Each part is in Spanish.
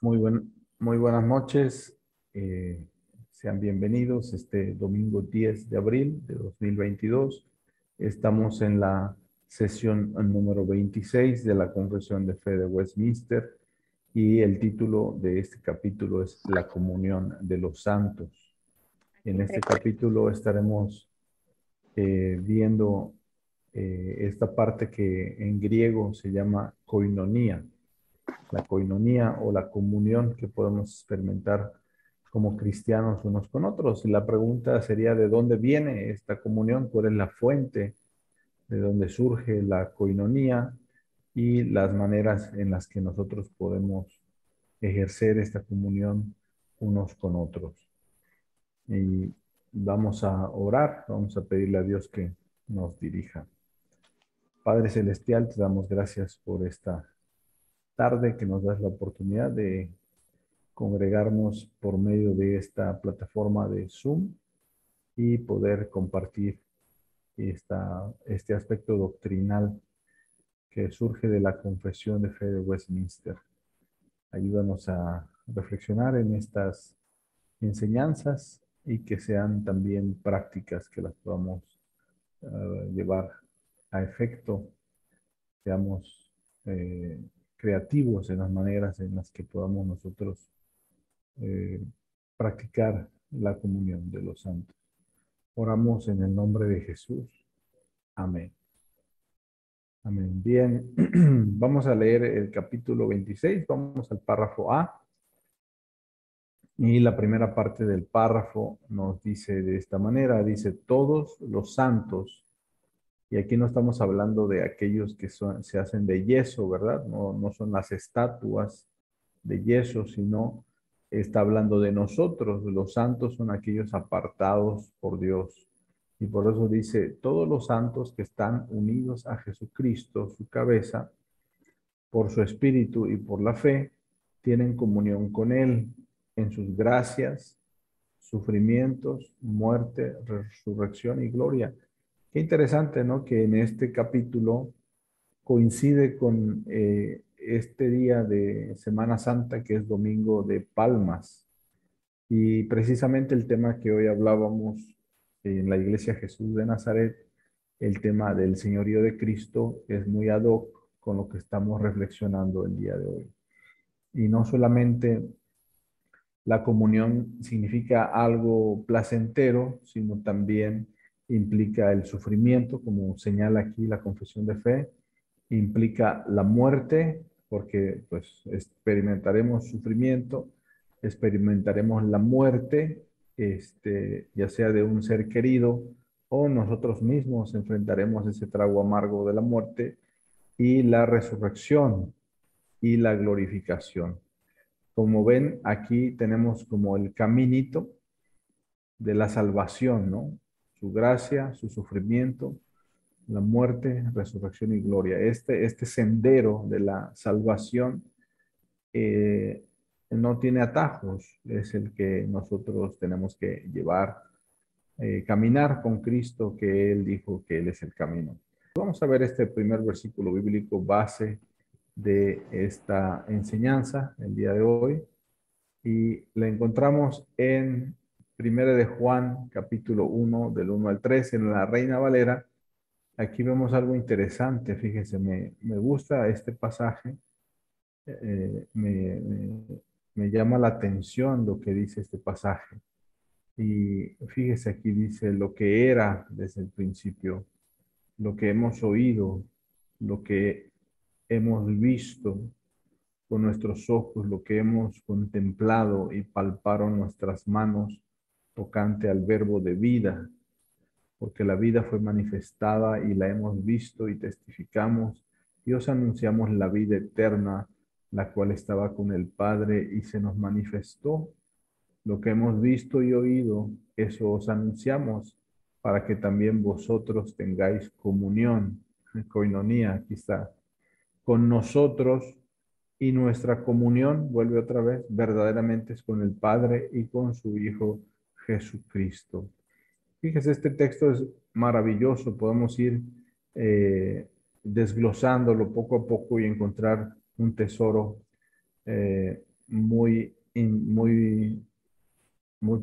Muy muy buenas noches. Eh, Sean bienvenidos este domingo 10 de abril de 2022. Estamos en la sesión número 26 de la Confesión de Fe de Westminster y el título de este capítulo es La comunión de los santos. En este capítulo estaremos viendo esta parte que en griego se llama koinonía, la coinonía o la comunión que podemos experimentar como cristianos unos con otros. Y la pregunta sería, ¿de dónde viene esta comunión? ¿Cuál es la fuente de dónde surge la coinonía y las maneras en las que nosotros podemos ejercer esta comunión unos con otros? Y vamos a orar, vamos a pedirle a Dios que nos dirija. Padre Celestial, te damos gracias por esta tarde que nos das la oportunidad de congregarnos por medio de esta plataforma de Zoom y poder compartir este aspecto doctrinal que surge de la Confesión de Fe de Westminster. Ayúdanos a reflexionar en estas enseñanzas y que sean también prácticas que las podamos llevar a efecto, seamos creativos en las maneras en las que podamos nosotros eh, practicar la comunión de los santos. Oramos en el nombre de Jesús. Amén. Amén. Bien, vamos a leer el capítulo 26. Vamos al párrafo A. Y la primera parte del párrafo nos dice de esta manera, dice, todos los santos, y aquí no estamos hablando de aquellos que se hacen de yeso, ¿verdad? No son las estatuas de yeso, sino está hablando de nosotros. Los santos son aquellos apartados por Dios. Y por eso dice, todos los santos que están unidos a Jesucristo, su cabeza, por su espíritu y por la fe, tienen comunión con Él en sus gracias, sufrimientos, muerte, resurrección y gloria. Qué interesante, ¿no? Que en este capítulo coincide con este día de Semana Santa, que es Domingo de Palmas. Y precisamente el tema que hoy hablábamos en la Iglesia Jesús de Nazaret, el tema del señorío de Cristo, es muy ad hoc con lo que estamos reflexionando el día de hoy. Y no solamente la comunión significa algo placentero, sino también implica el sufrimiento, como señala aquí la confesión de fe, implica la muerte, porque pues experimentaremos sufrimiento, experimentaremos la muerte, ya sea de un ser querido o nosotros mismos enfrentaremos ese trago amargo de la muerte y la resurrección y la glorificación. Como ven, aquí tenemos como el caminito de la salvación, ¿no? Su gracia, su sufrimiento, la muerte, resurrección y gloria. Este sendero de la salvación eh, no tiene atajos, es el que nosotros tenemos que llevar, caminar con Cristo, que Él dijo que Él es el camino. Vamos a ver este primer versículo bíblico base de esta enseñanza el día de hoy y la encontramos en Primera de Juan, capítulo 1, del 1 al 3, en la Reina Valera. Aquí vemos algo interesante, fíjese, me gusta este pasaje, me llama la atención lo que dice este pasaje. Y fíjese, aquí dice lo que era desde el principio, lo que hemos oído, lo que hemos visto con nuestros ojos, lo que hemos contemplado y palparon nuestras manos tocante al verbo de vida, porque la vida fue manifestada y la hemos visto y testificamos y os anunciamos la vida eterna, la cual estaba con el Padre y se nos manifestó. Lo que hemos visto y oído, eso os anunciamos, para que también vosotros tengáis comunión, coinonía, aquí está, con nosotros, y nuestra comunión, vuelve otra vez, verdaderamente es con el Padre y con su Hijo Jesucristo. Fíjese, este texto es maravilloso, podemos ir eh, desglosándolo poco a poco y encontrar un tesoro muy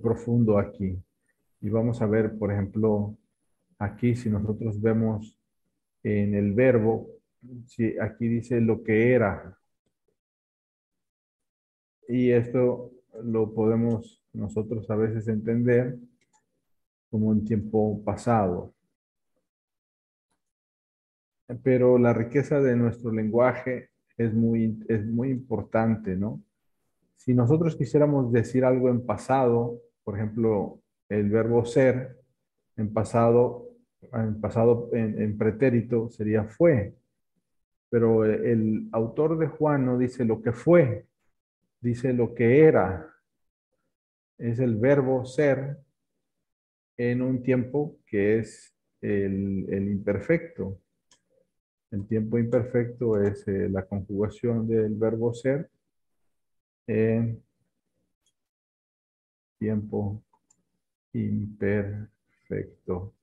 profundo aquí. Y vamos a ver, por ejemplo, aquí si nosotros vemos en el verbo, si aquí dice lo que era, y esto lo podemos nosotros a veces entender como un tiempo pasado. Pero la riqueza de nuestro lenguaje es muy importante, ¿no? Si nosotros quisiéramos decir algo en pasado, por ejemplo, el verbo ser, en pretérito sería fue, pero el autor de Juan no dice lo que fue, dice lo que era. Es el verbo ser en un tiempo que es el imperfecto. El tiempo imperfecto es la conjugación del verbo ser en tiempo imperfecto.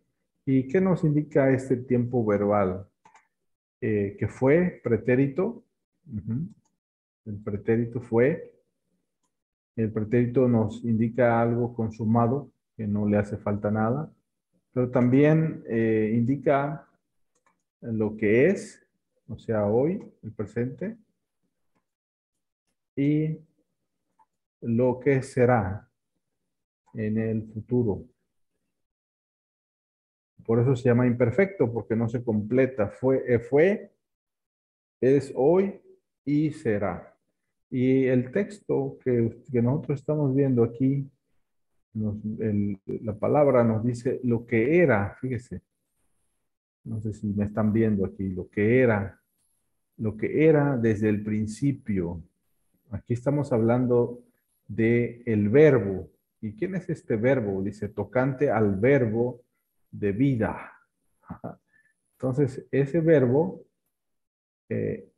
¿Y qué nos indica este tiempo verbal? Que fue pretérito. Ujú. El pretérito fue. El pretérito nos indica algo consumado, que no le hace falta nada. Pero también indica lo que es, o sea, hoy, el presente, y lo que será en el futuro. Por eso se llama imperfecto, porque no se completa. Fue, es hoy y será. Y el texto que nosotros estamos viendo aquí, la palabra nos dice lo que era, fíjese, no sé si me están viendo aquí, lo que era desde el principio. Aquí estamos hablando de el verbo. ¿Y quién es este verbo? Dice, tocante al verbo de vida. Entonces, ese verbo eh,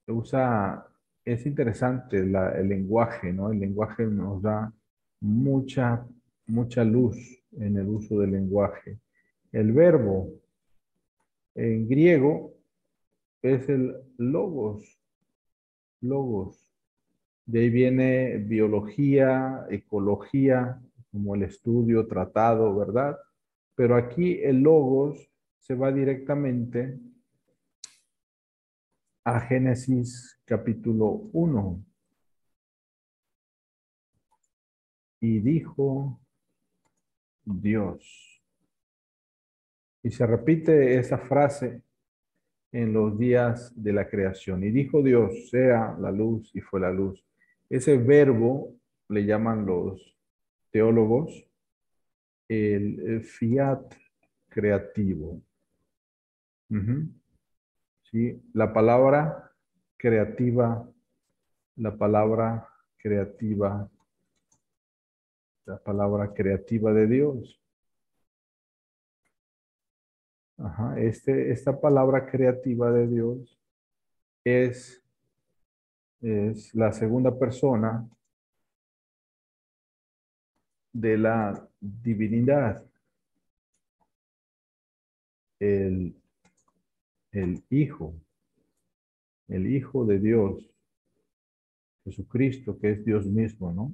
usa, es interesante el lenguaje, ¿no? El lenguaje nos da mucha, mucha luz en el uso del lenguaje. El verbo en griego es el logos, logos. De ahí viene biología, ecología, como el estudio, tratado, ¿verdad? Pero aquí el logos se va directamente a Génesis capítulo 1. Y dijo Dios. Y se repite esa frase en los días de la creación. Y dijo Dios, sea la luz, y fue la luz. Ese verbo le llaman los teólogos el fiat creativo. Ujú. Sí, creativa, la palabra creativa, la palabra creativa de Dios. Ajá, esta palabra creativa de Dios es, es la segunda persona de la divinidad, el, el Hijo, el Hijo de Dios, Jesucristo, que es Dios mismo, ¿no?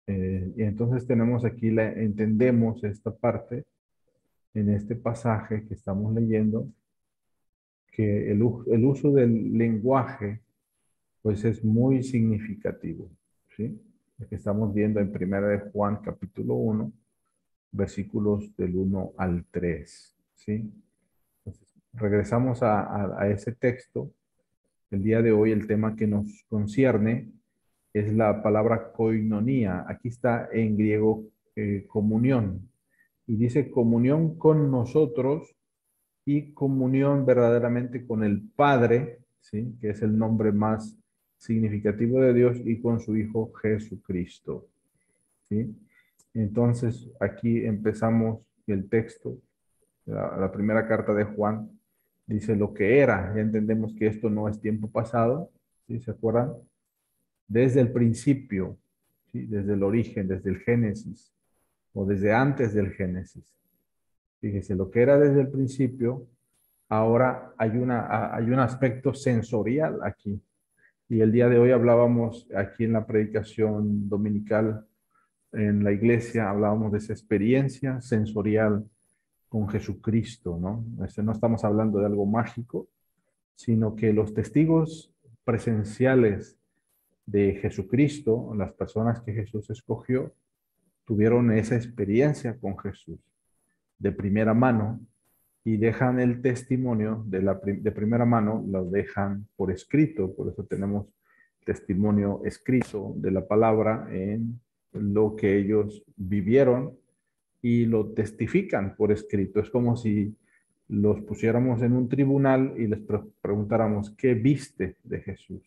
Y entonces tenemos aquí, entendemos esta parte en este pasaje que estamos leyendo, que el uso del lenguaje, pues es muy significativo, ¿sí? Lo que estamos viendo en Primera de Juan, capítulo 1, versículos del 1 al 3, ¿sí? Entonces, regresamos a ese texto. El día de hoy el tema que nos concierne es la palabra koinonía. Aquí está en griego comunión. Y dice comunión con nosotros y comunión verdaderamente con el Padre, ¿sí? Que es el nombre más significativo de Dios, y con su Hijo Jesucristo, ¿sí? Entonces, aquí empezamos el texto, la primera carta de Juan, dice lo que era. Ya entendemos que esto no es tiempo pasado, ¿sí? ¿Se acuerdan? Desde el principio, ¿sí? Desde el origen, desde el Génesis, o desde antes del Génesis. Fíjese, lo que era desde el principio Ahora hay un aspecto sensorial aquí. Y el día de hoy hablábamos aquí en la predicación dominical en la iglesia, hablábamos de esa experiencia sensorial con Jesucristo, ¿no? No estamos hablando de algo mágico, sino que los testigos presenciales de Jesucristo, las personas que Jesús escogió, tuvieron esa experiencia con Jesús de primera mano y dejan el testimonio de primera mano, lo dejan por escrito, por eso tenemos testimonio escrito de la palabra en lo que ellos vivieron y lo testifican por escrito. Es como si los pusiéramos en un tribunal y les preguntáramos, ¿qué viste de Jesús?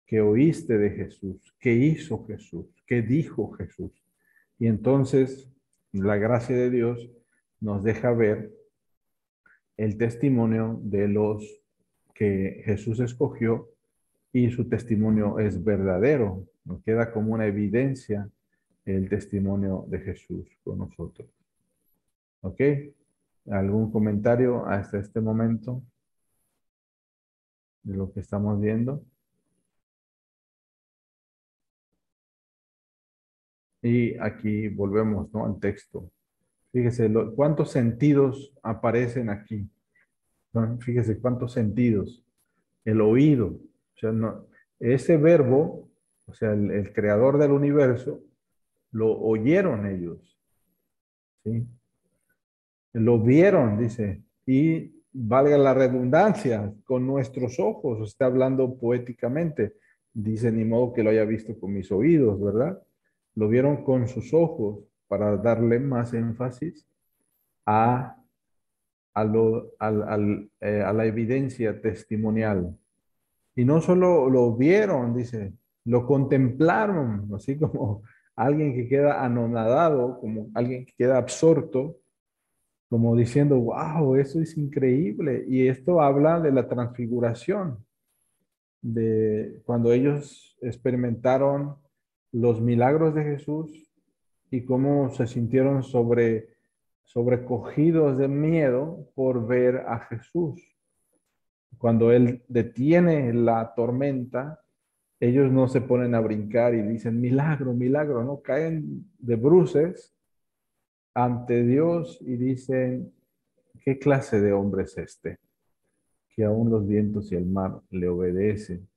¿Qué oíste de Jesús? ¿Qué hizo Jesús? ¿Qué dijo Jesús? Y entonces la gracia de Dios nos deja ver el testimonio de los que Jesús escogió y su testimonio es verdadero. Nos queda como una evidencia el testimonio de Jesús con nosotros. ¿Ok? ¿Algún comentario hasta este momento de lo que estamos viendo? Y aquí volvemos, ¿no?, al texto. Fíjese, cuántos sentidos aparecen aquí, ¿no? Fíjese cuántos sentidos. El oído, o sea, no, ese verbo, o sea, el creador del universo, lo oyeron ellos, ¿sí? Lo vieron, dice, y valga la redundancia, con nuestros ojos, está hablando poéticamente, dice, ni modo que lo haya visto con mis oídos, ¿verdad? Lo vieron con sus ojos para darle más énfasis a, a la evidencia testimonial. Y no solo lo vieron, dice, lo contemplaron, así como alguien que queda anonadado, como alguien que queda absorto, como diciendo, wow, eso es increíble. Y esto habla de la transfiguración, de cuando ellos experimentaron los milagros de Jesús y cómo se sintieron sobrecogidos de miedo por ver a Jesús. Cuando Él detiene la tormenta, ellos no se ponen a brincar y dicen, milagro, milagro, no, caen de bruces ante Dios y dicen, ¿qué clase de hombre es este? Que aún los vientos y el mar le obedecen.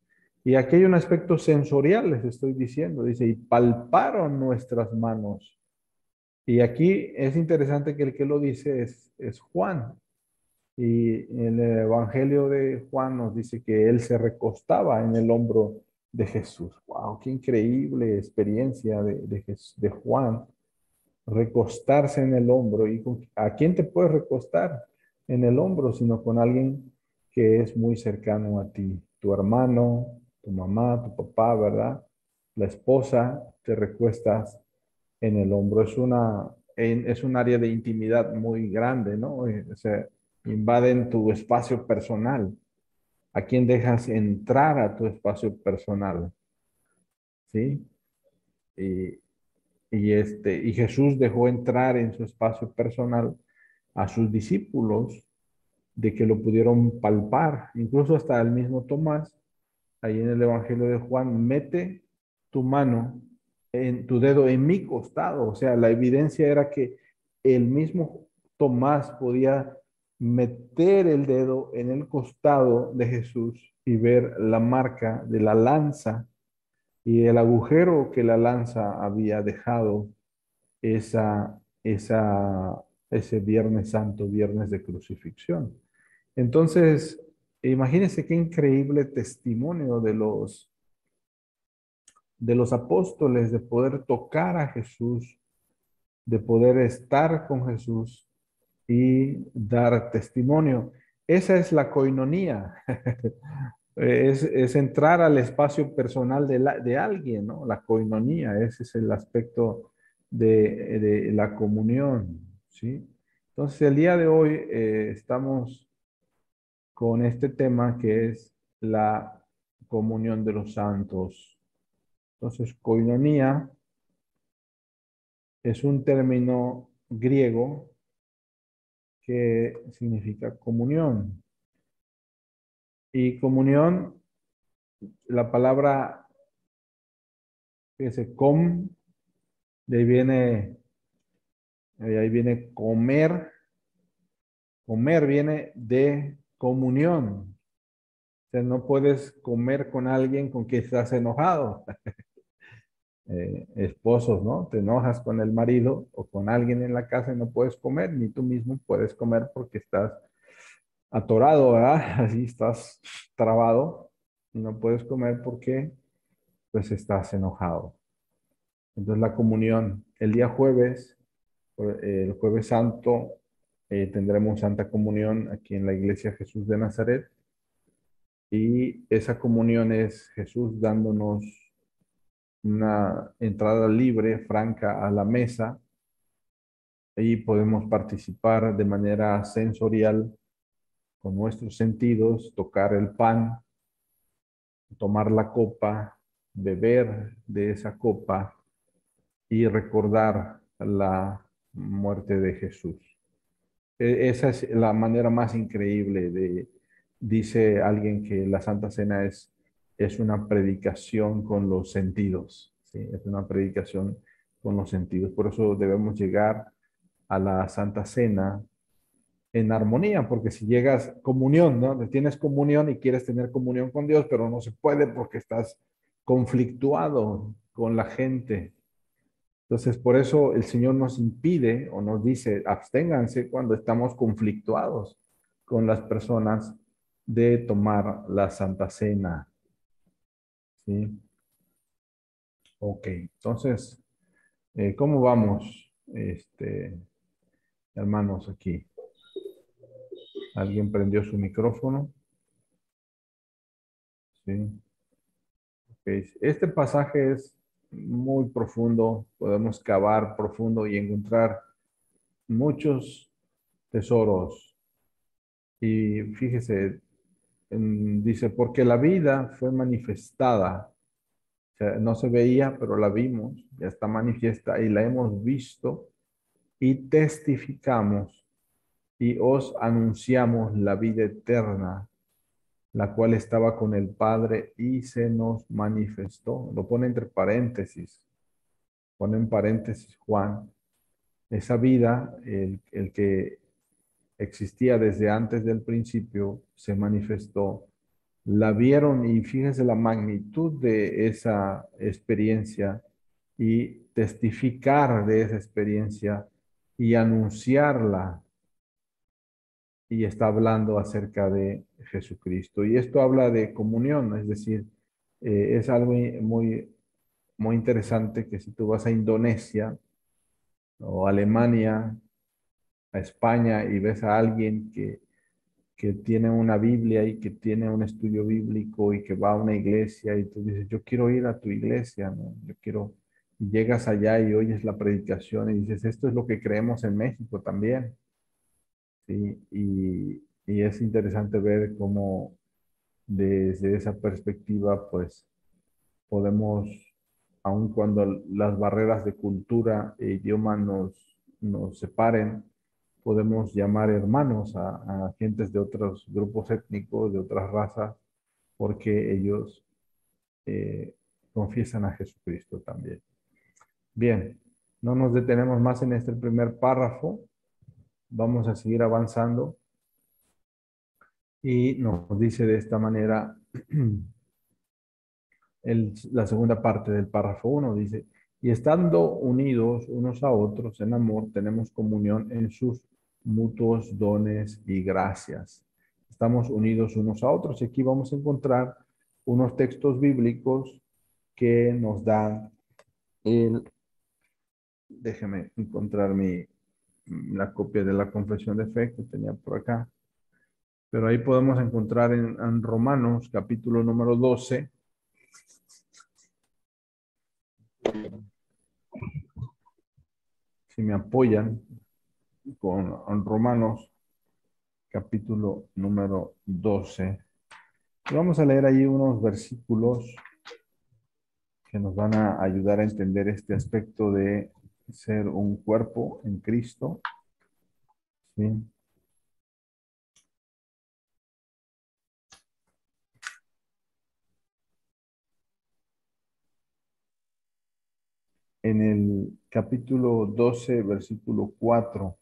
Y aquí hay un aspecto sensorial, les estoy diciendo, dice, y palparon nuestras manos. Y aquí es interesante que el que lo dice es Juan. Y en el Evangelio de Juan nos dice que él se recostaba en el hombro de Jesús. ¡Wow! ¡Qué increíble experiencia de Juan! Recostarse en el hombro. ¿Y a quién te puedes recostar en el hombro? Sino con alguien que es muy cercano a ti. Tu hermano, tu mamá, tu papá, ¿verdad? La esposa, te recuestas en el hombro. Es un área de intimidad muy grande, ¿no? O sea, invaden tu espacio personal. ¿A quién dejas entrar a tu espacio personal? ¿Sí? Y, y Jesús dejó entrar en su espacio personal a sus discípulos de que lo pudieron palpar. Incluso hasta el mismo Tomás, ahí en el Evangelio de Juan, mete tu mano en tu dedo en mi costado. O sea, la evidencia era que el mismo Tomás podía meter el dedo en el costado de Jesús y ver la marca de la lanza y el agujero que la lanza había dejado ese Viernes Santo, Viernes de Crucifixión. Entonces, imagínense qué increíble testimonio de los apóstoles de poder tocar a Jesús, de poder estar con Jesús y dar testimonio. Esa es la coinonía. Es entrar al espacio personal de alguien, ¿no? La coinonía, ese es el aspecto de la comunión, ¿sí? Entonces, el día de hoy estamos con este tema que es la comunión de los santos. Entonces, koinonia es un término griego que significa comunión. Y comunión, la palabra, fíjese, de ahí viene comer. Comer viene de comunión. O sea, no puedes comer con alguien con quien estás enojado. Esposos, ¿no? Te enojas con el marido o con alguien en la casa y no puedes comer, ni tú mismo puedes comer porque estás atorado, ¿verdad? Así estás trabado y no puedes comer porque pues estás enojado. Entonces la comunión, el día jueves, el jueves santo, tendremos Santa Comunión aquí en la Iglesia Jesús de Nazaret y esa comunión es Jesús dándonos una entrada libre, franca a la mesa y podemos participar de manera sensorial con nuestros sentidos, tocar el pan, tomar la copa, beber de esa copa y recordar la muerte de Jesús. Esa es la manera más increíble dice alguien que la Santa Cena es una predicación con los sentidos, ¿sí? Es una predicación con los sentidos. Por eso debemos llegar a la Santa Cena en armonía, porque si llegas comunión, ¿no? Tienes comunión y quieres tener comunión con Dios, pero no se puede porque estás conflictuado con la gente. Entonces, por eso el Señor nos impide o nos dice, absténganse cuando estamos conflictuados con las personas de tomar la Santa Cena, ¿sí? Ok, entonces, ¿cómo vamos, hermanos, aquí? ¿Alguien prendió su micrófono? Sí. Ok. Este pasaje es muy profundo, podemos cavar profundo y encontrar muchos tesoros. Y fíjese, dice, porque la vida fue manifestada, o sea, no se veía, pero la vimos, ya está manifiesta y la hemos visto y testificamos y os anunciamos la vida eterna, la cual estaba con el Padre y se nos manifestó. Lo pone entre paréntesis, pone en paréntesis Juan, esa vida, el que existía desde antes del principio, se manifestó. La vieron y fíjense la magnitud de esa experiencia y testificar de esa experiencia y anunciarla. Y está hablando acerca de Jesucristo. Y esto habla de comunión, es decir, es algo muy interesante que si tú vas a Indonesia o Alemania, a España y ves a alguien que tiene una Biblia y que tiene un estudio bíblico y que va a una iglesia y tú dices, yo quiero ir a tu iglesia, ¿no? Yo quiero, y llegas allá y oyes la predicación y dices, esto es lo que creemos en México también, ¿sí? Y es interesante ver cómo desde esa perspectiva, pues podemos, aun cuando las barreras de cultura e idioma nos separen, podemos llamar hermanos a gentes de otros grupos étnicos, de otras razas, porque ellos eh, confiesan a Jesucristo también. Bien, no nos detenemos más en este primer párrafo, vamos a seguir avanzando y nos dice de esta manera la segunda parte del párrafo 1 dice, y estando unidos unos a otros en amor, tenemos comunión en sus mutuos dones y gracias. Estamos unidos unos a otros. Y aquí vamos a encontrar unos textos bíblicos que nos dan déjeme encontrar la copia de la confesión de fe que tenía por acá. Pero ahí podemos encontrar en Romanos capítulo número 12. Si me apoyan con Romanos capítulo número 12. Y vamos a leer ahí unos versículos que nos van a ayudar a entender este aspecto de ser un cuerpo en Cristo. ¿Sí? en el capítulo 12, versículo 4,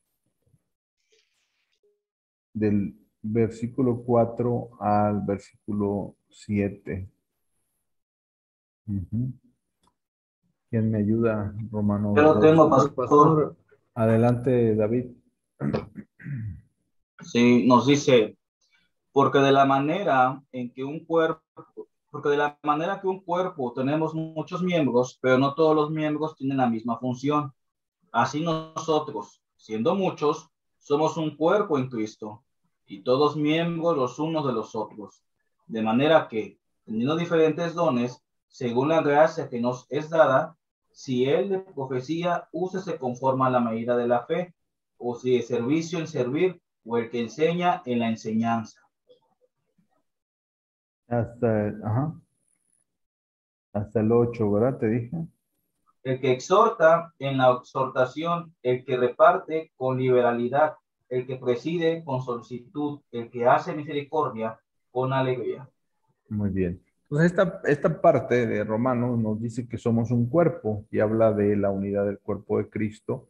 del versículo 4 al versículo 7. Ujú. ¿Quién me ayuda? Yo Romanos lo 2. tengo, pastor. Adelante, David. Sí, nos dice, porque de la manera en que un cuerpo, porque de la manera que un cuerpo tenemos muchos miembros, pero no todos los miembros tienen la misma función. Así nosotros, siendo muchos, somos un cuerpo en Cristo y todos miembros los unos de los otros. De manera que, teniendo diferentes dones, según la gracia que nos es dada, si el de profecía, úsese conforme a la medida de la fe, o si de servicio en servir, o el que enseña en la enseñanza. Ajá, hasta el 8, ¿verdad? Te dije. El que exhorta en la exhortación, el que reparte con liberalidad, el que preside con solicitud, el que hace misericordia con alegría. Muy bien. Entonces, esta parte de Romanos nos dice que somos un cuerpo y habla de la unidad del cuerpo de Cristo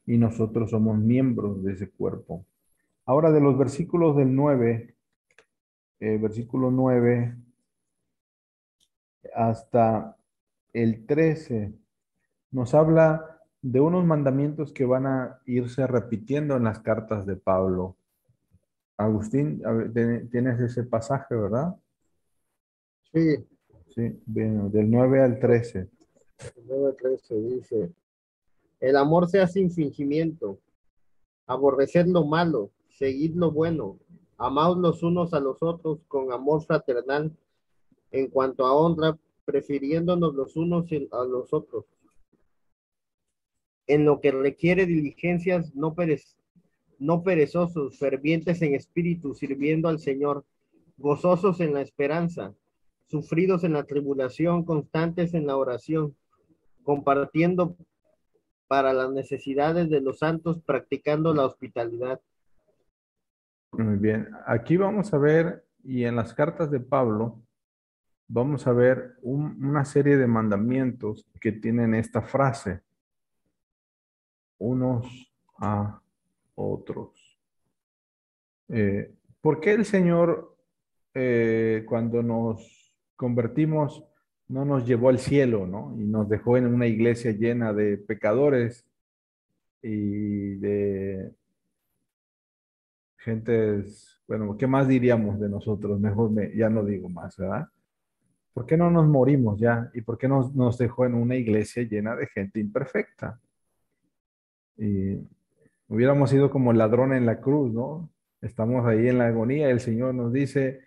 y nosotros somos miembros de ese cuerpo. Ahora, de los versículos del 9, versículo 9 hasta el 13, nos habla de unos mandamientos que van a irse repitiendo en las cartas de Pablo. Agustín, a ver, tienes ese pasaje, ¿verdad? Sí, Sí, bien, del 9 al 13. 9:13 dice, el amor sea sin fingimiento, aborreced lo malo, seguid lo bueno, amaos los unos a los otros con amor fraternal, en cuanto a honra, prefiriéndonos los unos a los otros. En lo que requiere diligencias, no perezosos, fervientes en espíritu, sirviendo al Señor, gozosos en la esperanza, sufridos en la tribulación, constantes en la oración, compartiendo para las necesidades de los santos, practicando la hospitalidad. Muy bien. Aquí vamos a ver, y en las cartas de Pablo, vamos a ver una serie de mandamientos que tienen esta frase, unos a otros. ¿Por qué el Señor, cuando nos convertimos, no nos llevó al cielo, ¿no? Y nos dejó en una iglesia llena de pecadores y de gentes, bueno, ¿qué más diríamos de nosotros? Mejor ya no digo más, ¿verdad? ¿Por qué no nos morimos ya? ¿Y por qué nos dejó en una iglesia llena de gente imperfecta? Y hubiéramos sido como el ladrón en la cruz, ¿no? Estamos ahí en la agonía y el Señor nos dice,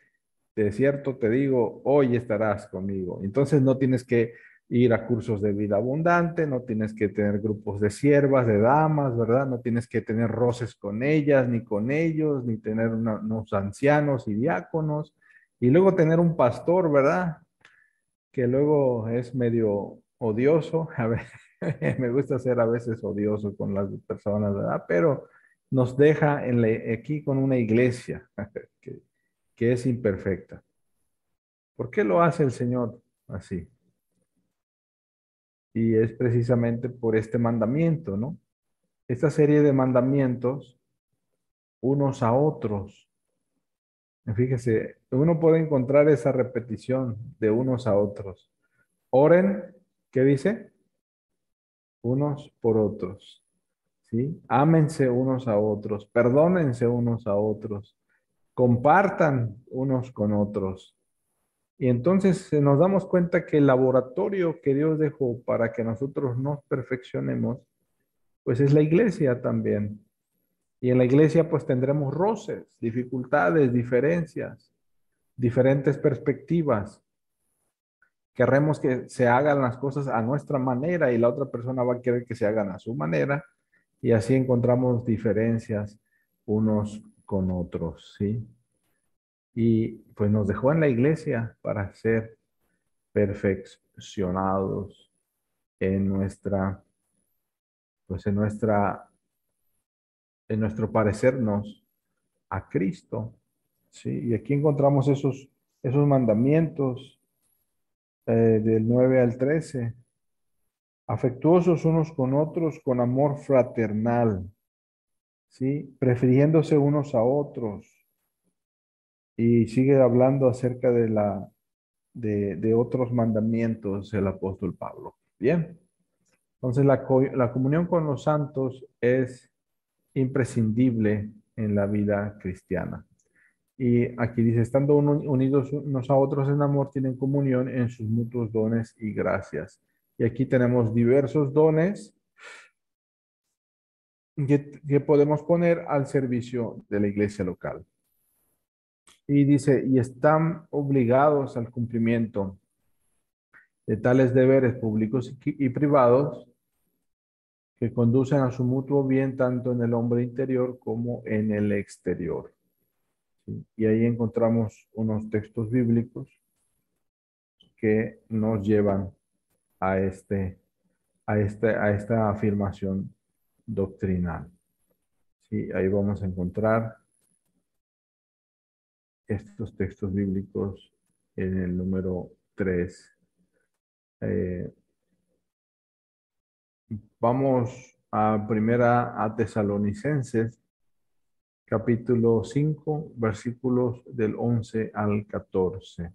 de cierto te digo, hoy estarás conmigo. Entonces no tienes que ir a cursos de vida abundante, no tienes que tener grupos de siervas, de damas, ¿verdad? No tienes que tener roces con ellas, ni con ellos, ni tener unos ancianos y diáconos, y luego tener un pastor, ¿verdad? Que luego es medio odioso. A ver, me gusta ser a veces odioso con las personas, ¿verdad? Pero nos deja aquí con una iglesia que, que es imperfecta. ¿Por qué lo hace el Señor así? Y es precisamente por este mandamiento, ¿no? Esta serie de mandamientos unos a otros. Fíjese, uno puede encontrar esa repetición de unos a otros. Oren, ¿qué dice? Unos por otros, ¿sí? Ámense unos a otros, perdónense unos a otros, compartan unos con otros. Y entonces nos damos cuenta que el laboratorio que Dios dejó para que nosotros nos perfeccionemos, pues es la iglesia también. Y en la iglesia pues tendremos roces, dificultades, diferencias, diferentes perspectivas. Querremos que se hagan las cosas a nuestra manera y la otra persona va a querer que se hagan a su manera y así encontramos diferencias unos con otros, ¿sí? Y pues nos dejó en la iglesia para ser perfeccionados en nuestra, pues en nuestro parecernos a Cristo, ¿sí? Y aquí encontramos esos mandamientos del 9 al 13. afectuosos unos con otros con amor fraternal, ¿sí? Prefiriéndose unos a otros. Y sigue hablando acerca de otros mandamientos el apóstol Pablo. Bien, entonces la comunión con los santos es imprescindible en la vida cristiana. Y aquí dice, estando unidos unos a otros en amor, tienen comunión en sus mutuos dones y gracias. Y aquí tenemos diversos dones que podemos poner al servicio de la iglesia local. Y dice, y están obligados al cumplimiento de tales deberes públicos y privados que conducen a su mutuo bien tanto en el hombre interior como en el exterior. ¿Sí? Y ahí encontramos unos textos bíblicos que nos llevan a, a esta afirmación doctrinal. ¿Sí? Ahí vamos a encontrar estos textos bíblicos en el número 3. Vamos a primera a Tesalonicenses, capítulo 5, versículos del 11 al 14.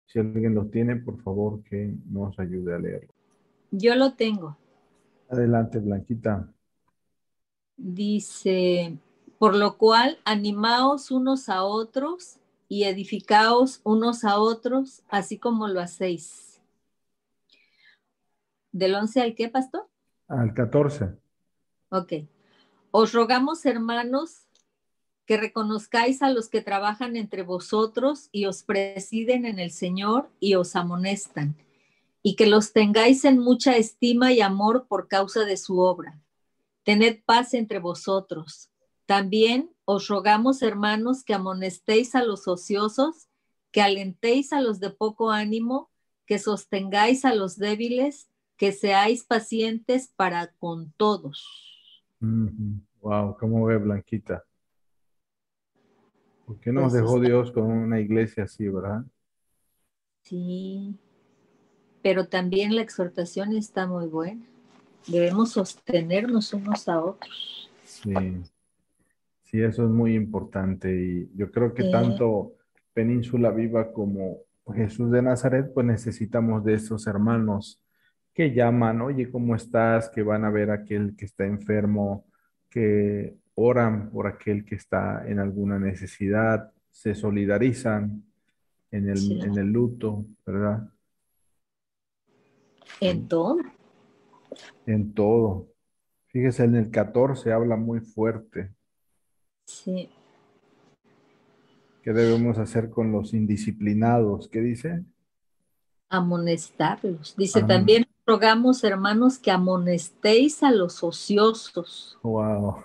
Si alguien lo tiene, por favor, que nos ayude a leerlo. Yo lo tengo. Adelante, Blanquita. Dice, por lo cual animaos unos a otros y edificaos unos a otros, así como lo hacéis. ¿Del 11 al qué, pastor? Al 14. Ok. Os rogamos, hermanos, que reconozcáis a los que trabajan entre vosotros y os presiden en el Señor y os amonestan, y que los tengáis en mucha estima y amor por causa de su obra. Tened paz entre vosotros. También os rogamos, hermanos, que amonestéis a los ociosos, que alentéis a los de poco ánimo, que sostengáis a los débiles, que seáis pacientes para con todos. Wow, ¿cómo ve, Blanquita? ¿Por qué nos Pues dejó Dios con una iglesia así, verdad? sí, pero también la exhortación está muy buena. Debemos sostenernos unos a otros. Sí, sí, eso es muy importante. Y yo creo que tanto Península Viva como Jesús de Nazaret, pues necesitamos de esos hermanos que llaman, oye, ¿cómo estás? Que van a ver a aquel que está enfermo, que oran por aquel que está en alguna necesidad, se solidarizan Sí, en el luto, ¿verdad? en todo. En todo. Fíjese, en el 14 habla muy fuerte. Sí. ¿Qué debemos hacer con los indisciplinados? ¿Qué dice? Amonestarlos. Dice Am- también, rogamos, hermanos, que amonestéis a los ociosos. wow.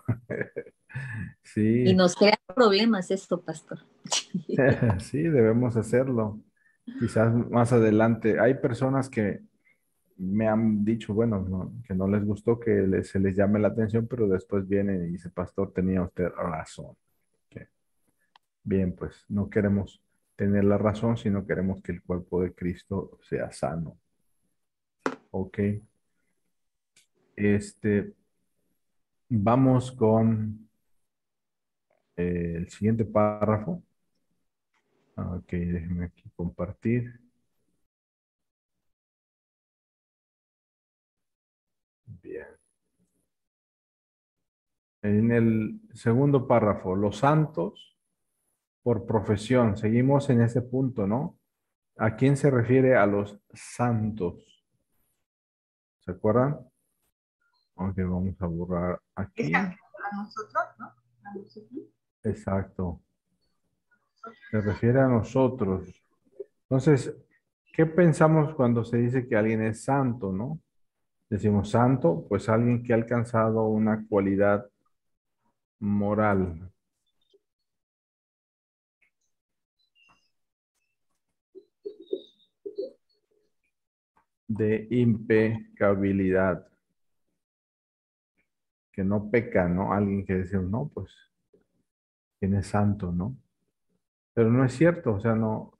Y Sí, nos crea problemas esto, pastor. sí, debemos hacerlo. Quizás más adelante. Hay personas que me han dicho, bueno, que no les gustó que se les llame la atención, pero después vienen y dice, pastor, tenía usted razón. Ok. Bien, pues no queremos tener la razón, sino queremos que el cuerpo de Cristo sea sano. Ok. Este, vamos con el siguiente párrafo. Ok, déjenme aquí compartir. Bien. En el segundo párrafo, los santos por profesión. Seguimos en ese punto, ¿no? ¿A quién se refiere a los santos? ¿Se acuerdan? Ok, vamos a borrar aquí. A nosotros, ¿no? A nosotros. Exacto. Se refiere a nosotros. Entonces, ¿qué pensamos cuando se dice que alguien es santo, no? Decimos santo, pues alguien que ha alcanzado una cualidad moral. De impecabilidad, que no peca, ¿no? Alguien que decimos, no, pues, ¿quién es santo, no? Pero no es cierto, o sea, no,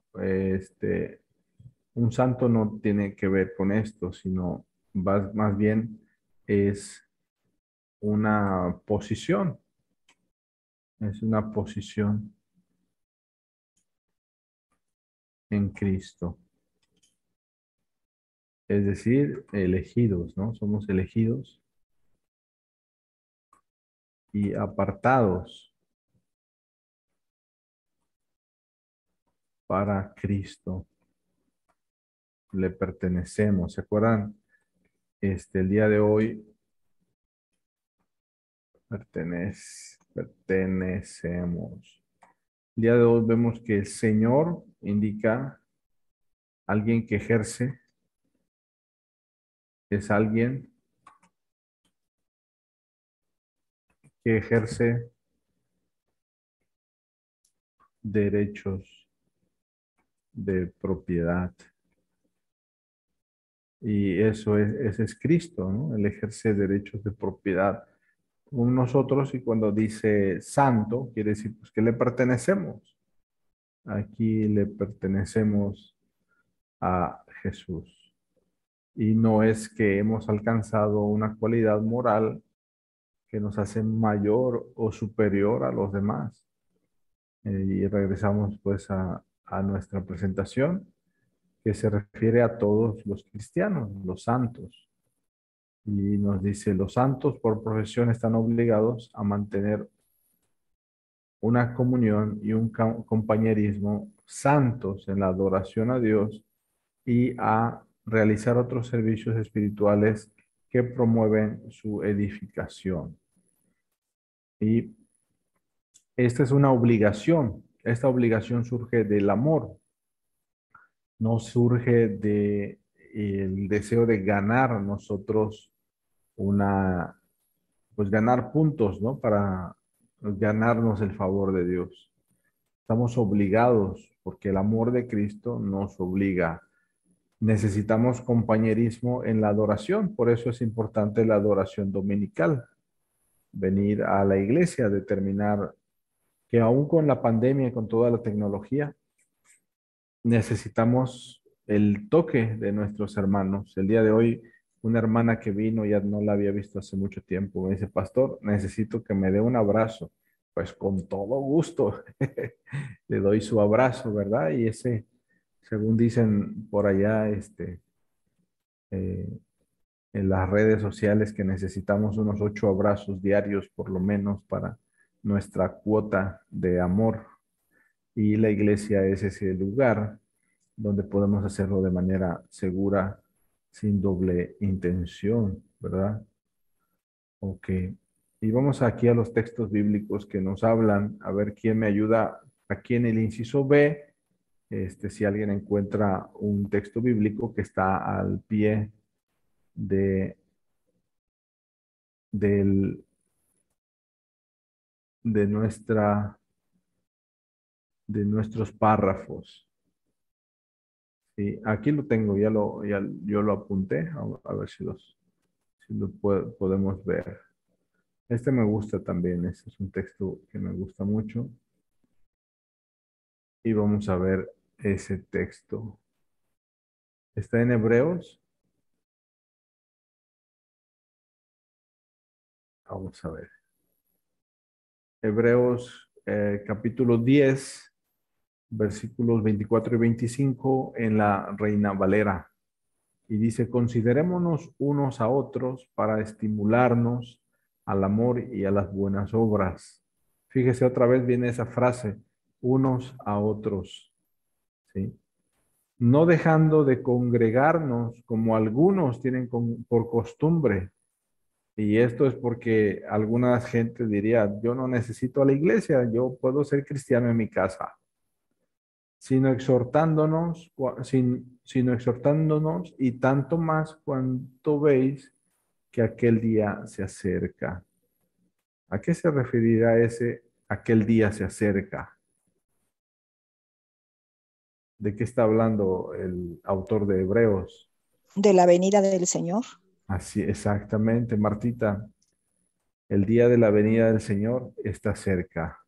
un santo no tiene que ver con esto, sino más bien es una posición. Es una posición en Cristo. Es decir, elegidos, ¿no? Somos elegidos y apartados para Cristo. Le pertenecemos. ¿Se acuerdan? El día de hoy pertenecemos. El día de hoy vemos que el Señor indica alguien que ejerce, es alguien que ejerce derechos de propiedad. Y ese es Cristo, ¿no? Él ejerce derechos de propiedad con nosotros, y cuando dice santo, quiere decir pues, que le pertenecemos. Aquí le pertenecemos a Jesús. Y no es que hemos alcanzado una cualidad moral que nos hace mayor o superior a los demás. Y regresamos pues a nuestra presentación, que se refiere a todos los cristianos, los santos. Y nos dice, los santos por profesión están obligados a mantener una comunión y un compañerismo santos en la adoración a Dios y a realizar otros servicios espirituales que promueven su edificación. Y esta es una obligación. Esta obligación surge del amor, no surge de el deseo de ganar nosotros pues ganar puntos, ¿no? Para ganarnos el favor de Dios. Estamos obligados porque el amor de Cristo nos obliga. Necesitamos compañerismo en la adoración, por eso es importante la adoración dominical. Venir a la iglesia, determinar que aún con la pandemia y con toda la tecnología, necesitamos el toque de nuestros hermanos. El día de hoy, una hermana que vino, ya no la había visto hace mucho tiempo, me dice, pastor, necesito que me dé un abrazo. Pues con todo gusto, le doy su abrazo, ¿verdad? Y ese, según dicen por allá, en las redes sociales, que necesitamos unos 8 abrazos diarios por lo menos para nuestra cuota de amor. Y la iglesia es ese lugar donde podemos hacerlo de manera segura, sin doble intención, ¿verdad? Ok. Y vamos aquí a los textos bíblicos que nos hablan, a ver quién me ayuda aquí en el inciso B. Si alguien encuentra un texto bíblico que está al pie de, del, de nuestros párrafos. Sí, aquí lo tengo, yo lo apunté, a ver si lo podemos ver. Este me gusta también, este es un texto que me gusta mucho. Y vamos a ver ese texto. Está en Hebreos. Vamos a ver. Hebreos capítulo 10, versículos 24 y 25 en la Reina Valera. Y dice, considerémonos unos a otros para estimularnos al amor y a las buenas obras. Fíjese, otra vez viene esa frase, unos a otros. ¿Sí? No dejando de congregarnos como algunos tienen por costumbre. Y esto es porque alguna gente diría, yo no necesito a la iglesia, yo puedo ser cristiano en mi casa. Sino exhortándonos, sino exhortándonos, y tanto más cuanto veis que aquel día se acerca. ¿A qué se referirá ese aquel día se acerca? ¿De qué está hablando el autor de Hebreos? De la venida del Señor. Así, exactamente, Martita. El día de la venida del Señor está cerca.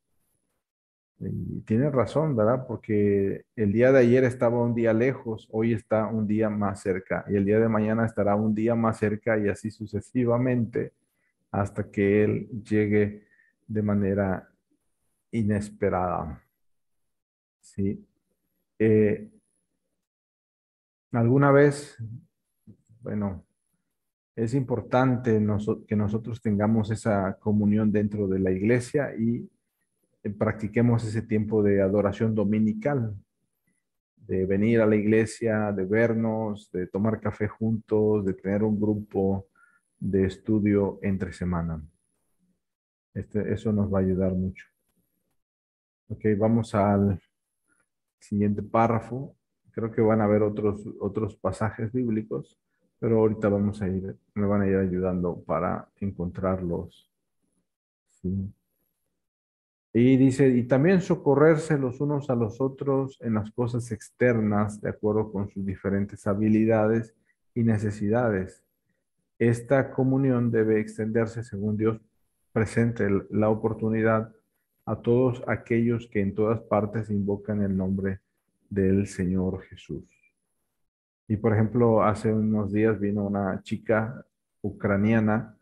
Y tiene razón, ¿verdad? Porque el día de ayer estaba un día lejos, hoy está un día más cerca y el día de mañana estará un día más cerca y así sucesivamente hasta que Él llegue de manera inesperada. ¿Sí? Eh, alguna vez, bueno, es importante que nosotros tengamos esa comunión dentro de la iglesia y practiquemos ese tiempo de adoración dominical, de venir a la iglesia, de vernos, de tomar café juntos, de tener un grupo de estudio entre semana. Eso nos va a ayudar mucho. Ok, vamos al siguiente párrafo. Creo que van a haber otros pasajes bíblicos, pero ahorita me van a ir ayudando para encontrarlos. ¿Sí? Y dice, y también socorrerse los unos a los otros en las cosas externas, de acuerdo con sus diferentes habilidades y necesidades. Esta comunión debe extenderse según Dios presente la oportunidad a todos aquellos que en todas partes invocan el nombre del Señor Jesús. Y por ejemplo, hace unos días vino una chica ucraniana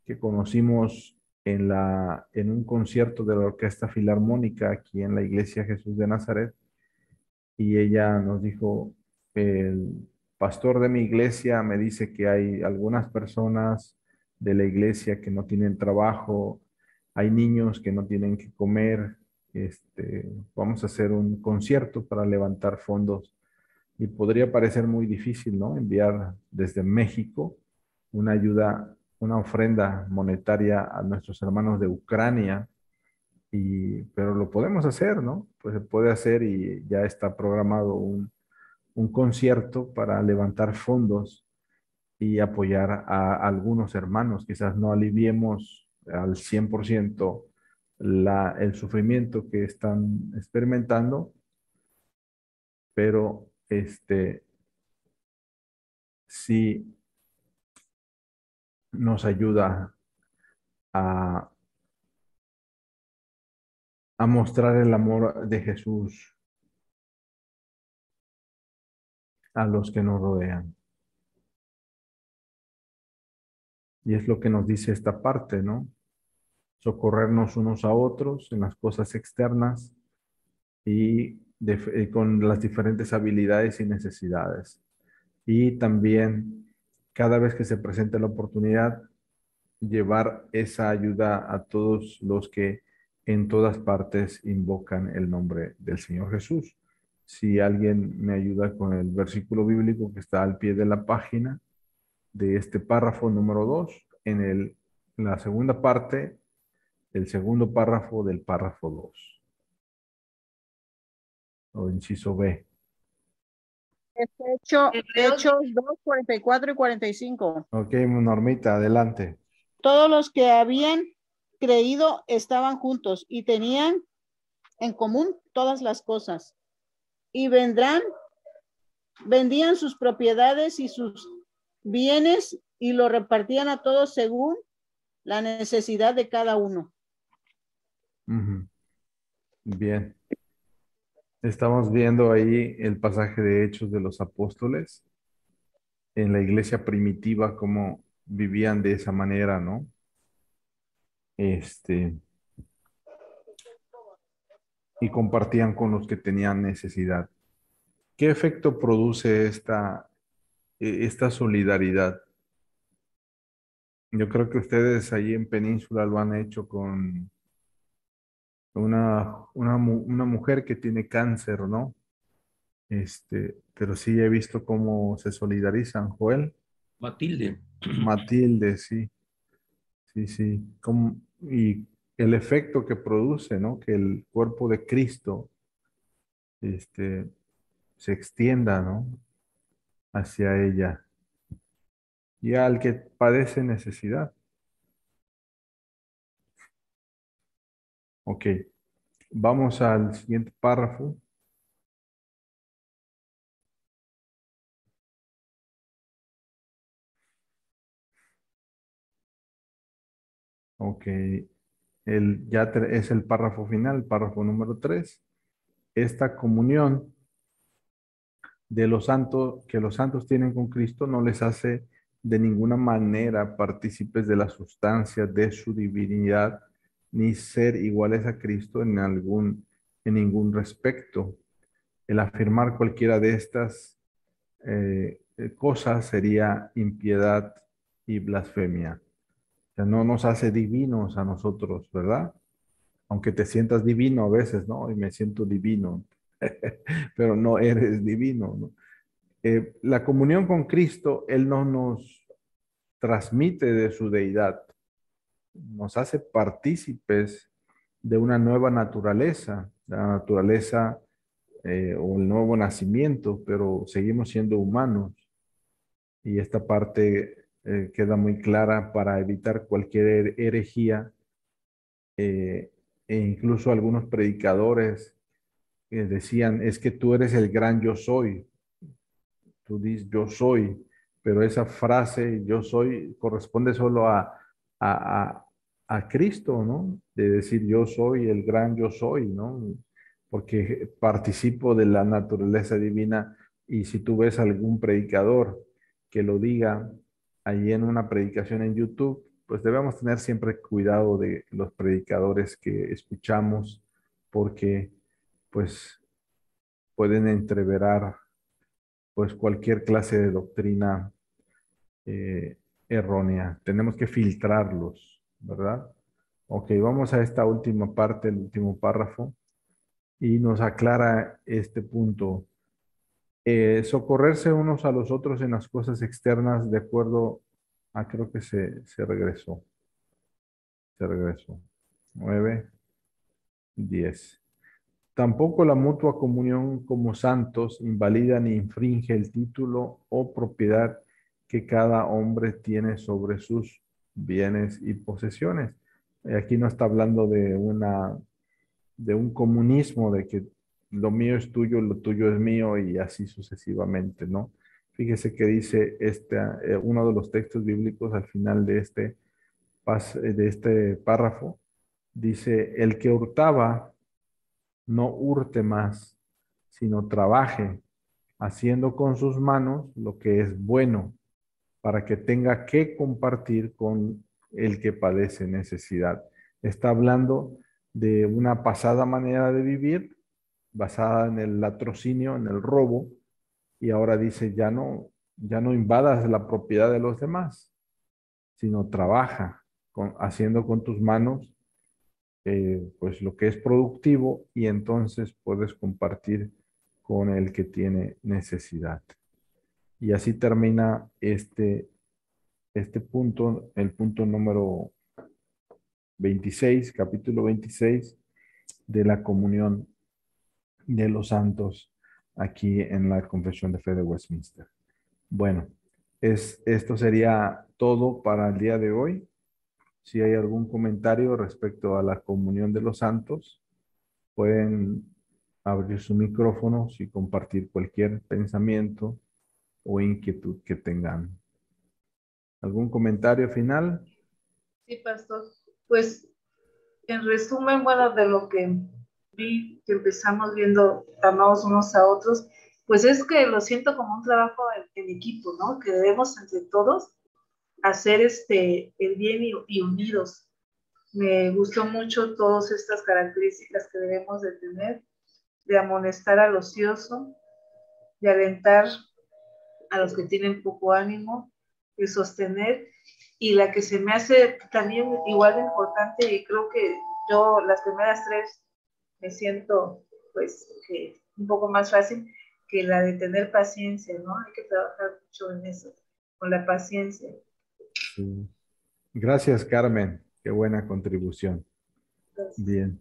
que conocimos en un concierto de la Orquesta Filarmónica aquí en la Iglesia Jesús de Nazaret. Y ella nos dijo, el pastor de mi iglesia me dice que hay algunas personas de la iglesia que no tienen trabajo, hay niños que no tienen que comer. Vamos a hacer un concierto para levantar fondos y podría parecer muy difícil, ¿no? Enviar desde México una ayuda, una ofrenda monetaria a nuestros hermanos de Ucrania, pero lo podemos hacer, ¿no? Pues se puede hacer y ya está programado un concierto para levantar fondos y apoyar a algunos hermanos. Quizás no aliviemos al 100% el sufrimiento que están experimentando, pero sí nos ayuda a, a mostrar el amor de Jesús a los que nos rodean. Y es lo que nos dice esta parte, ¿no? Socorrernos unos a otros en las cosas externas y con las diferentes habilidades y necesidades. Y también, cada vez que se presente la oportunidad, llevar esa ayuda a todos los que en todas partes invocan el nombre del Señor Jesús. Si alguien me ayuda con el versículo bíblico que está al pie de la página de este párrafo número 2, en la segunda parte, el segundo párrafo del párrafo 2, o inciso B. Hechos 2, 44 y 45. Ok, Normita, adelante. Todos los que habían creído estaban juntos y tenían en común todas las cosas. Y vendían sus propiedades y sus bienes y lo repartían a todos según la necesidad de cada uno. Bien. Estamos viendo ahí el pasaje de Hechos de los Apóstoles en la iglesia primitiva, cómo vivían de esa manera, ¿no? Y compartían con los que tenían necesidad. ¿Qué efecto produce esta solidaridad? Yo creo que ustedes ahí en Península lo han hecho con una mujer que tiene cáncer, ¿no? Pero sí he visto cómo se solidarizan, Joel. Matilde. Matilde, sí, sí, sí. Y el efecto que produce, ¿no? Que el cuerpo de Cristo, se extienda, ¿no? Hacia ella y al que padece necesidad. Ok, vamos al siguiente párrafo. Ok, es el párrafo final, el párrafo número 3. Esta comunión de los santos, que los santos tienen con Cristo, no les hace de ninguna manera partícipes de la sustancia de su divinidad, ni ser iguales a Cristo en ningún respecto. El afirmar cualquiera de estas cosas sería impiedad y blasfemia. O sea, no nos hace divinos a nosotros, ¿verdad? Aunque te sientas divino a veces, ¿no? Y me siento divino, pero no eres divino, ¿no? La comunión con Cristo, Él no nos transmite de su deidad, nos hace partícipes de una nueva naturaleza, la naturaleza o el nuevo nacimiento, pero seguimos siendo humanos. Y esta parte queda muy clara para evitar cualquier herejía, e incluso algunos predicadores decían, es que tú eres el gran yo soy. Tú dices yo soy, pero esa frase yo soy corresponde solo a Cristo, ¿no? De decir yo soy el gran yo soy, ¿no? Porque participo de la naturaleza divina, y si tú ves algún predicador que lo diga allí en una predicación en YouTube, pues debemos tener siempre cuidado de los predicadores que escuchamos, porque pues pueden entreverar pues cualquier clase de doctrina errónea. Tenemos que filtrarlos, ¿verdad? Ok, vamos a esta última parte, el último párrafo, y nos aclara este punto. Socorrerse unos a los otros en las cosas externas de acuerdo a, creo que se regresó. Se regresó. 9, 10. Tampoco la mutua comunión como santos invalida ni infringe el título o propiedad que cada hombre tiene sobre sus bienes y posesiones. Aquí no está hablando de un comunismo, de que lo mío es tuyo, lo tuyo es mío y así sucesivamente, ¿no? Fíjese que dice uno de los textos bíblicos al final de este párrafo, dice, el que hurtaba, no hurte más, sino trabaje, haciendo con sus manos lo que es bueno, para que tenga que compartir con el que padece necesidad. Está hablando de una pasada manera de vivir, basada en el latrocinio, en el robo, y ahora dice, ya no invadas la propiedad de los demás, sino trabaja haciendo con tus manos pues lo que es productivo, y entonces puedes compartir con el que tiene necesidad. Y así termina este punto, el punto número 26, capítulo 26 de la comunión de los santos aquí en la Confesión de Fe de Westminster. Bueno, esto sería todo para el día de hoy. Si hay algún comentario respecto a la comunión de los santos, pueden abrir sus micrófonos y compartir cualquier pensamiento o inquietud que tengan. ¿Algún comentario final? Sí, pastor. Pues en resumen, bueno, de lo que vi, que empezamos viendo amados unos a otros, pues es que lo siento como un trabajo en equipo, ¿no? Que debemos entre todos hacer el bien y unidos. Me gustó mucho todas estas características que debemos de tener, de amonestar al ocioso, de alentar a los que tienen poco ánimo, de sostener, y la que se me hace también igual de importante, y creo que yo las primeras tres me siento pues que un poco más fácil, que la de tener paciencia, ¿no? Hay que trabajar mucho en eso, con la paciencia. Sí. Gracias, Carmen. Qué buena contribución. Entonces, Bien.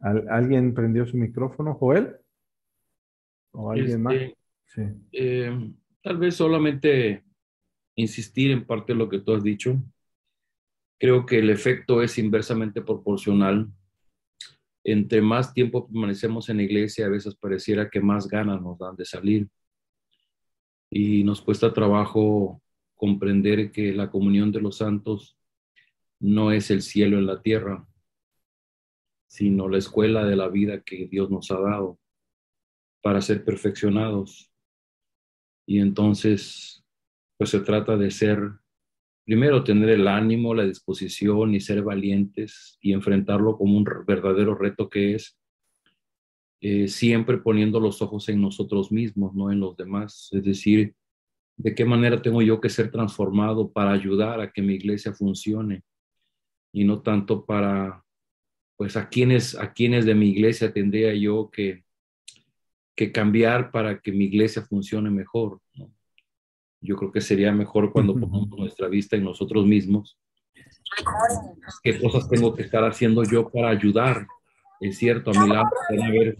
¿Alguien prendió su micrófono, Joel? ¿O alguien más? Sí. Tal vez solamente insistir en parte de lo que tú has dicho. Creo que el efecto es inversamente proporcional. Entre más tiempo permanecemos en la iglesia, a veces pareciera que más ganas nos dan de salir. Y nos cuesta trabajo comprender que la comunión de los santos no es el cielo en la tierra, sino la escuela de la vida que Dios nos ha dado para ser perfeccionados. Y entonces, pues se trata de ser, primero tener el ánimo, la disposición y ser valientes y enfrentarlo como un verdadero reto que es siempre poniendo los ojos en nosotros mismos, no en los demás. Es decir, ¿de qué manera tengo yo que ser transformado para ayudar a que mi iglesia funcione? Y no tanto para, pues, a quienes de mi iglesia tendría yo que cambiar para que mi iglesia funcione mejor, ¿no? Yo creo que sería mejor cuando ponemos nuestra vista en nosotros mismos. ¿Qué cosas tengo que estar haciendo yo para ayudar? Es cierto, a mi lado pueden haber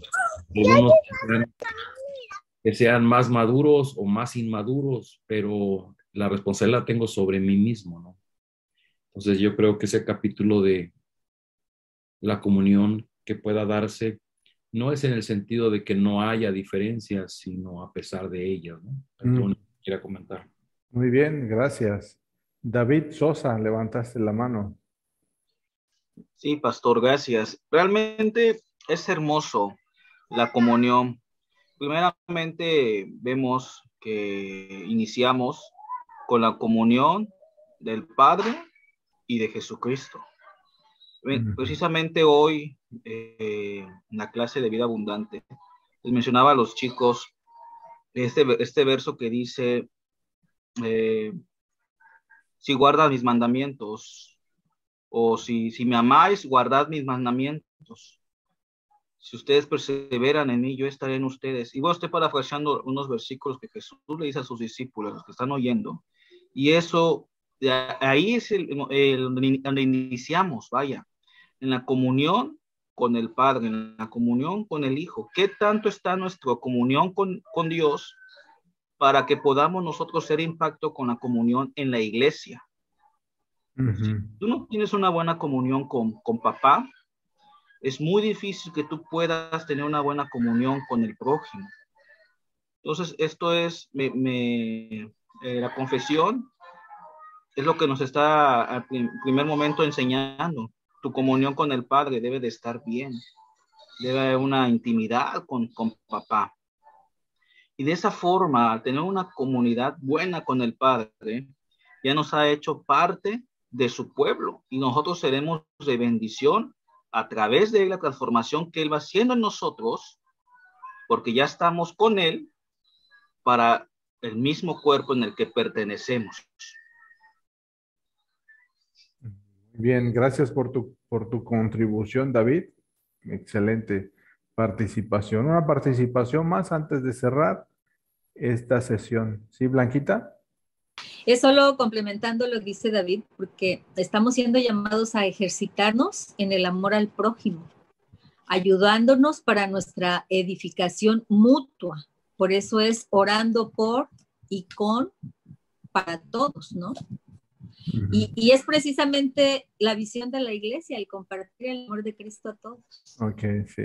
algunos que sean más maduros o más inmaduros, pero la responsabilidad la tengo sobre mí mismo, ¿no? Entonces yo creo que ese capítulo de la comunión que pueda darse no es en el sentido de que no haya diferencias, sino a pesar de ellas, ¿no? Entonces, quiero comentar. Muy bien, gracias. David Sosa, levantaste la mano. Sí, pastor, gracias. Realmente es hermoso la comunión. Primeramente vemos que iniciamos con la comunión del Padre y de Jesucristo. Precisamente hoy, en la clase de vida abundante, les mencionaba a los chicos este verso que dice, si guardas mis mandamientos, o si me amáis, guardad mis mandamientos. Si ustedes perseveran en mí, yo estaré en ustedes. Y voy a estar parafraseando unos versículos que Jesús le dice a sus discípulos, los que están oyendo. Y eso, ahí es donde iniciamos, vaya, en la comunión con el Padre, en la comunión con el Hijo. ¿Qué tanto está nuestra comunión con Dios para que podamos nosotros hacer impacto con la comunión en la iglesia? Si tú no tienes una buena comunión con papá, es muy difícil que tú puedas tener una buena comunión con el prójimo. Entonces, esto es la confesión, es lo que nos está al primer momento enseñando. Tu comunión con el Padre debe de estar bien. Debe haber una intimidad con papá. Y de esa forma, al tener una comunidad buena con el Padre, ya nos ha hecho parte de su pueblo. Y nosotros seremos de bendición a través de la transformación que Él va haciendo en nosotros, porque ya estamos con Él para el mismo cuerpo en el que pertenecemos. Bien, gracias por tu contribución, David. Excelente participación. Una participación más antes de cerrar esta sesión. ¿Sí, Blanquita? Es solo complementando lo que dice David, porque estamos siendo llamados a ejercitarnos en el amor al prójimo, ayudándonos para nuestra edificación mutua. Por eso es orando por y con, para todos, ¿no? Y es precisamente la visión de la iglesia, el compartir el amor de Cristo a todos. Ok, sí.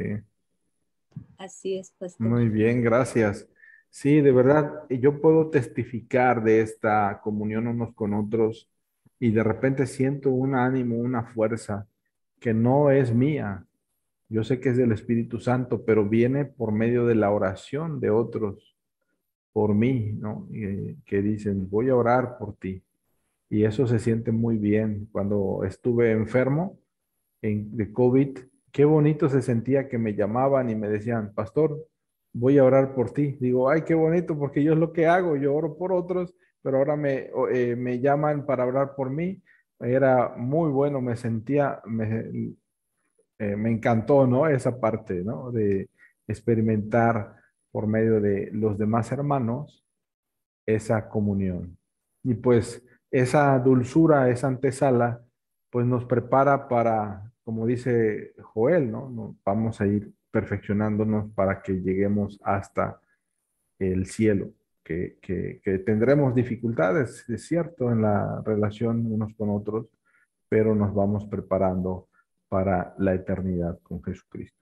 Así es, pastor. Muy bien, gracias. Sí, de verdad, yo puedo testificar de esta comunión unos con otros y de repente siento un ánimo, una fuerza que no es mía. Yo sé que es del Espíritu Santo, pero viene por medio de la oración de otros por mí, ¿no? Que dicen, voy a orar por ti. Y eso se siente muy bien. Cuando estuve enfermo de COVID, qué bonito se sentía que me llamaban y me decían, pastor, voy a orar por ti. Digo, ay, qué bonito, porque yo es lo que hago, yo oro por otros, pero ahora me llaman para orar por mí. Era muy bueno, me sentía, me encantó, ¿no? Esa parte, ¿no? De experimentar por medio de los demás hermanos esa comunión. Y pues esa dulzura, esa antesala, pues nos prepara para, como dice Joel, ¿no? Vamos a ir perfeccionándonos para que lleguemos hasta el cielo, que tendremos dificultades, es cierto, en la relación unos con otros, pero nos vamos preparando para la eternidad con Jesucristo.